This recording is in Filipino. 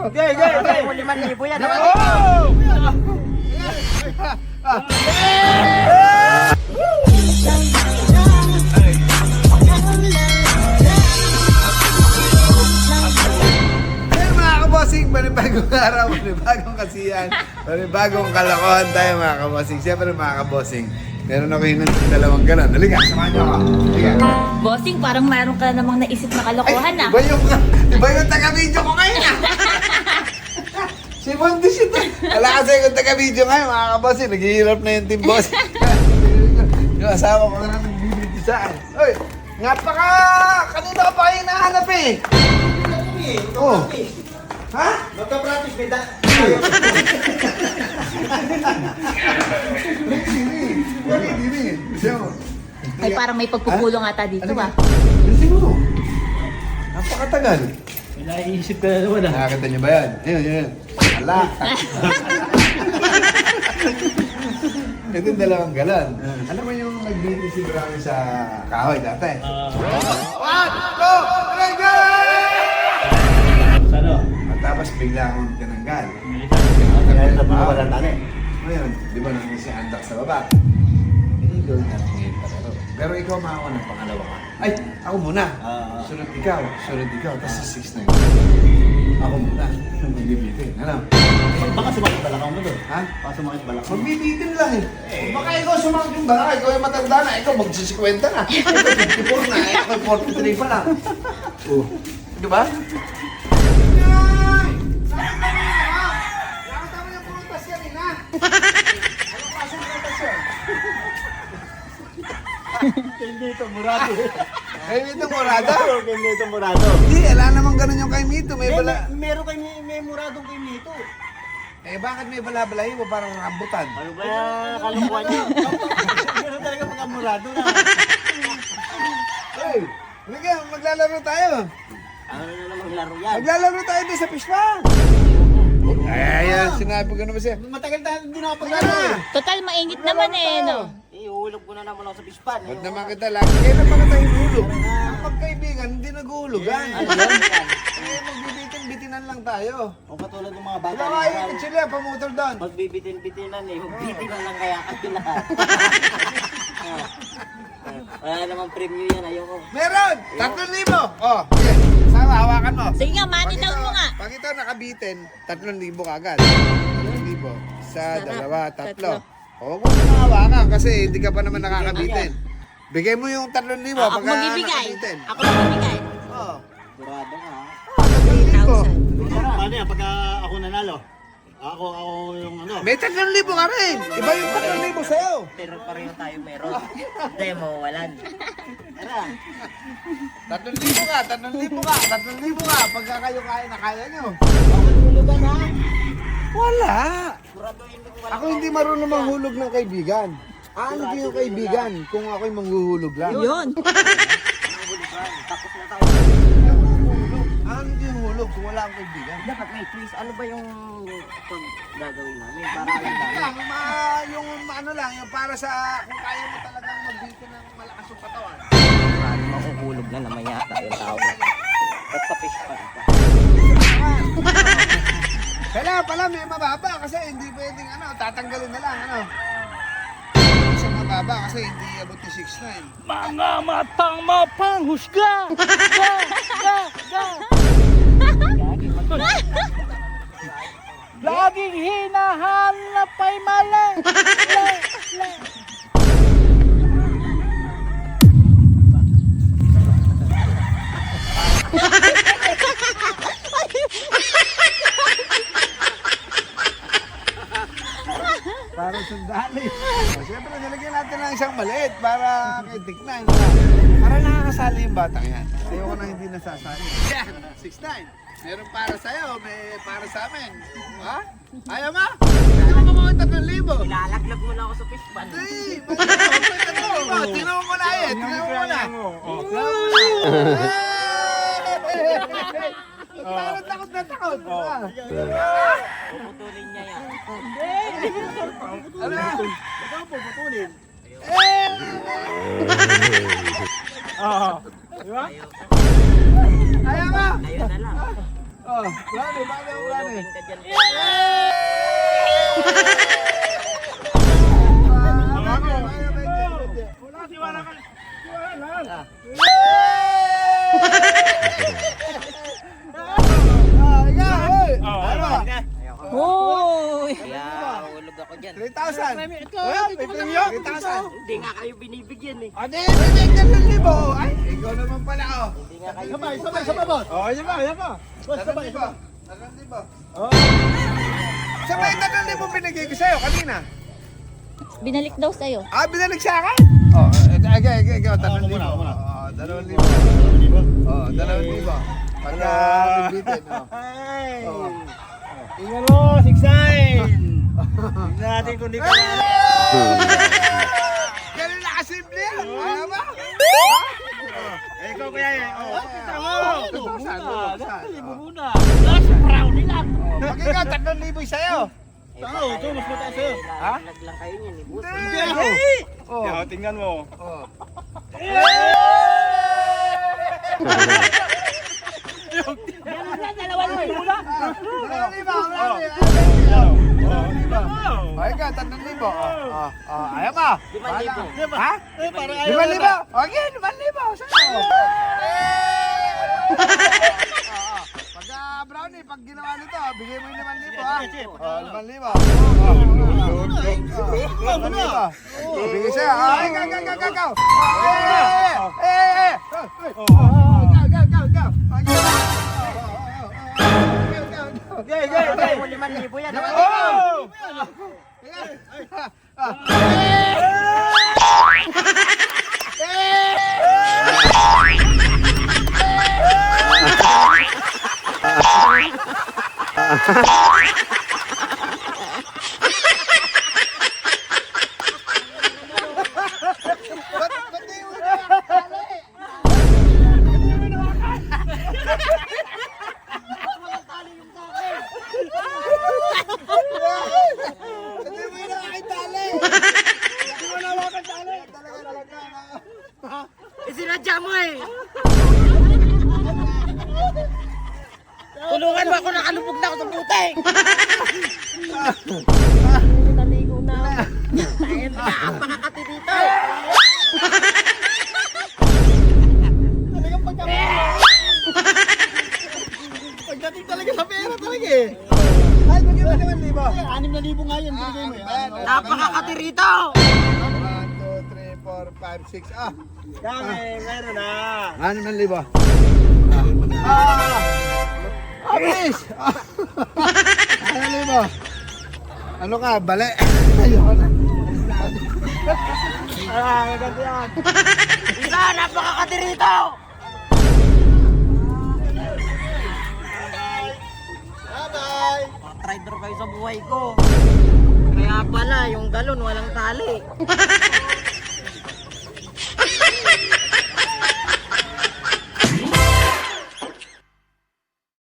5,000 yan. Bossing, panibagong araw, panibagong kasiyan, panibagong kalokohan tayo mga kabossing. Siyempre mga kabossing, meron ako yung dalawang ganon. Halika, samahan niyo ako. Halika. Bossing, parang mayroon ka namang naisip na kalokohan ah. Iba yung taga-video ko ngayon ah. Si Bondis ito. Wala kasi yung taga-video ngayon mga kabossing. Naghihirap na yung team boss. Yung asawa ko na nagbibigay sa akin. Uy, nga pa ka! Kanina ka pa kayo nahanap eh. Oh. Ha? Magka-practice, may Dini. Ay, parang may pagpupulong ata dito ah. Siguro. Napakatagal. May naiisip ka na naman ah. Nakakita niyo ba yan? Ayun. Ala. Ito yung dalawang galon. Alam mo yung nag-meeting si Brownie sa kahoy dati? 1, 2, 3, go! Sano? Tapos bigla akong tinanggal. Kaya napawalan na eh. Ngayon, di ba nandun si Andak sa baba? Hindi doon na ngayon palaro. Pero ikaw makakuha ng pangalawa ka. Ay, ako muna. Sunod ikaw. Tapos si 6 na yun. Ako muna. Magbibitin. Ano? Baka sumakit balakaw mo doon. Ha? Baka sumakit balakaw mo. Magbibitin lang eh. Baka ikaw sumakit yung baka. Ikaw yung matanda na. Ikaw magsisikwenta na. Ikaw 54 na. Ako 43 pa lang. Oh. Di ba? Hindi ito, murado eh. Kay Mito Morada? Hindi ito, murado. Hindi, ala naman ganun yung kay Mito. May bala... Meron kayo, may muradong kayo nito. Eh, bakit may bala-balahi mo parang rambutan? Ano ba kalukuhan niyo? Meron talaga mga murado na. Hey, halika, maglalaro tayo. Ano na namang laro yan? Maglalaro tayo din sa pispa. Ayan, sinabi ko naman siya. Matagal tayo hindi nakapaglaro eh. Total, mainit naman eh, no? Ihulog ko na naman ako sa pispan. Ba't naman kita lagi? Kailan pa kita hinulog? Ang pagkaibigan, hindi nag-uhulugan. Ano yan? Eh, magbibitin-bitinan lang tayo. O katulad ng mga bata Wala kayo, sila, pamutol doon. magbibitin-bitinan eh. Magbitinan lang kaya kami lahat. Wala namang premyo yan, ayoko. Meron! 3,000! Oh, sige. Sama, hawakan mo. Sige nga, manitaw mo nga. Pag ito nakabitin, 3,000 kagad. 3,000. Sa Sarap. dalawa, Tatlo. 3. O, kung hawakan kasi hindi ka pa naman nakakabitin. Bigay mo yung 3,000 Ako pagka magbibigay. nakabitin. Ako magbibigay. Oo. Burado ka ha. 3,000. Paano yan pagka ako nanalo? Ako yung ano. May 3,000 ka rin. Iba yung 3,000 sa'yo. Pero pareho tayo meron. Hindi mo walan. Tara. 3,000 ka, 3,000 ka. Pagka kayo kaya na kaya nyo. Hulugan ha. Wala. Buraduhin mo kung Ako hindi marunong manghulog ng kaibigan. Ano yung kaibigan kung ako'y manghuhulog lang? Yun. hulugan. Tapos na tayo. Ano yung hulog kung wala akong kaibigan? Dapat may quiz. Ano ba yung pag gagawin namin? Para alam namin. Lang, yung ano lang, yung para sa kung kaya mo talagang magbito ng malakas yung katawan. Paano makuhulog na naman yata yung tao. Ba't sa fish pa ito? Kailangan pala may mababa kasi hindi pwedeng ano, tatanggalin na lang ano. Sa mababa kasi hindi abot ni 6'9". Mga matang mapanghusga! Laging hinahanap ay mali! Para sundali. Siyempre, nilagyan natin ng isang maliit para kay tignan. Para nakakasali yung batang yan. Ayoko na hindi nasasali. Yan, 6'9". Meron para sa'yo, may para sa amin. Ha? Ayaw mo? Hindi mo kumawin 3,000. Ilalaglag mo na ako sa fish pan. Hey, tingnan mo muna yan. Tingnan mo muna. Parang takot na takot. Puputulin niya yan. Ano? Ikaw puputulin. Di ba? Ayaw mo? Ayun na lang. Oh, Brownie, bakit ang Brownie? Ka dyan. Hoy! Kaya hulog ako dyan. 3,000. May premium? 3,000. Hindi nga kayo binibigyan eh. Ate, may 3,000. Ay, ikaw naman pala, oh. Hindi nga kayo Sabay, boss. Oh, yan ba? Boss, sabay. 3,000. Sabay 3,000 binigay ko sa'yo kanina. Binalik daw sa'yo. Ah, binalik sa akin? Oh, ikaw, 3,000. Oh, 2,000. Oh, 2,000. Pagka bibitin, oh. Ay! Oh. Tingnan mo, siksain! Tingnan natin kung di ka na. Ganun na kasimple yan. Ano ba? Eh, ikaw kaya eh. Oh, kita mo! Bubuksan. Muna! Last brownie lang! Pag ikaw, 3,000 sa'yo. Tao, ito, mas mataas sa'yo. Ha? Lag lang kayo niyan eh. Boss. Hindi ako. Oh. Tingnan mo. Oh. Ay ka, 3,000. Ayaw mo. 5,000. Ha? Eh, para 5,000. Okay, 5,000. Sa'yo. Pagka brownie, pag ginawa nito, bigay mo yung 5,000 ha. Oh, 5,000. Bigay sa'yo. Ay, ikaw. Bigay mo 5,000 yan. Oh! Isinadya mo eh. Tulungan mo ako, nakalubog na ako sa putek. Naligo na ako. Tayo na, pakakati dito. Pagdating talaga sa pera talaga eh. Ay, bigyan mo 5,000. 6,000 nga yan, binigay mo yan. Napakakati rito. 1, 2, 3, 4, 5, 6. Dami, meron na. 6,000. Please! 6,000. Ano ka, bali? Ayoko na. Ganti yan. Isa, napakakati rito. Bye-bye. Rider kayo sa buhay ko. Kaya pala, yung galon walang tali.